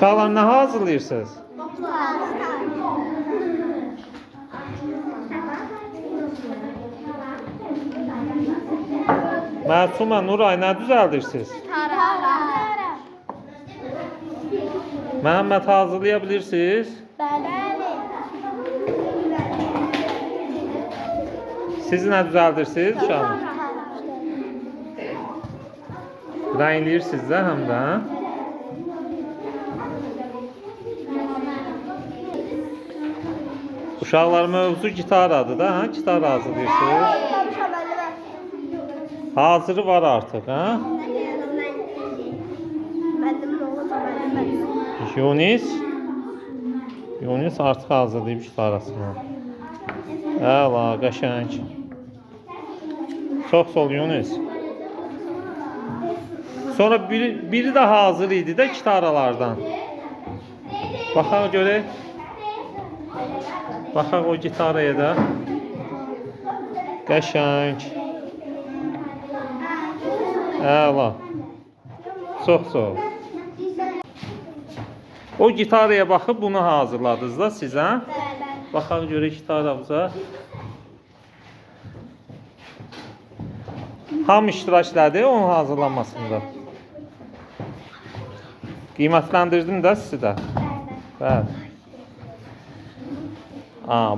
Uşaqlar nə hazırlayırsınız? Məsumə, Nuray, nə düzəldirsiniz? Məhəmməd, hazırlaya bilirsiniz? Siz nə düzəldirsiniz uşaqlar? Rəngləyirsiniz də həm də. Uşaqlar, mövzu gitaradır da, hə? Gitar hazırlayırsınız. Hazırı var artıq, hə? Yunis artıq hazırlayıb gitarasını. Əla, qəşəng. Çox sol Yunis. Sonra biri də hazır idi də gitaralardan. Baxaq görək. Baxaq o gitaraya da. Qəşəng. Əla. Çox sol. O gitaraya baxıb bunu hazırladınız da sizə. Baxaq görək gitaramıza. Hamı iştirak elədi onun hazırlanmasında. Qiymətləndirdim də sizi də. Bəli.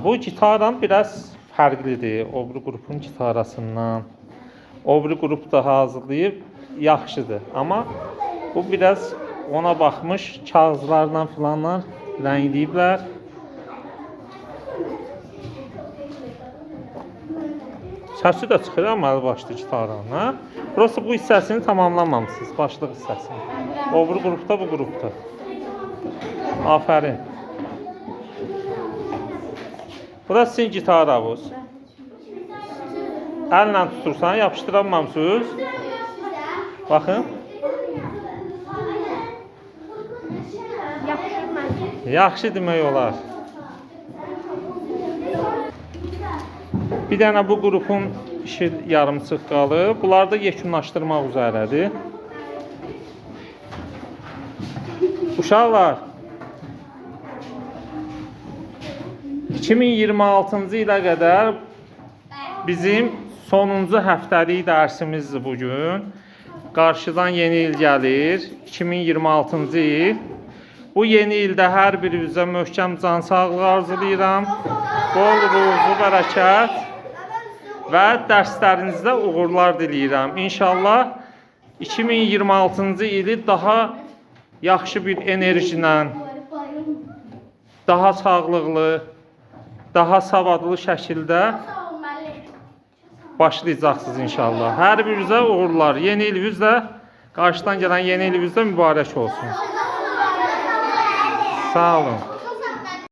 Bu gitaram biraz fərqlidir o biri qrupun gitarasından. O biri qrup da hazırlayıb yaxşıdır. Amma bu biraz ona baxmış kağızlarla filanlar rəngləyiblər. Səsi də çıxır amma başlı gitarın. Prosta bu hissəsini tamamlamamışsınız, başlıq hissəsini. O biri qrupda bu qrupda. Afərin. Bu da sizin gitarınız. Əllə tutursan, yapışdıramamsınız. Baxın. Yaxşı demək olar. Bir dənə bu qrupun işi yarımçıq qalıb. Bunları da yekunlaşdırmaq üzrədir. Uşaqlar, 2026-cı ilə qədər bizim sonuncu həftəlik dərsimizdir bugün. Qarşıdan yeni il gəlir, 2026-cı il. Bu yeni ildə hər birinizə möhkəm can sağlığı arzulayıram. Bol ruzu, bərəkət və dərslərinizdə uğurlar diləyirəm. İnşallah 2026-cı ili daha yaxşı bir enerjilə, daha sağlıqlı, daha savadlı şəkildə başlayacaqsınız inşallah. Hər birinizə uğurlar. Yeni iliniz də, qarşıdan gələn yeni iliniz də mübarək olsun. Sağ olun.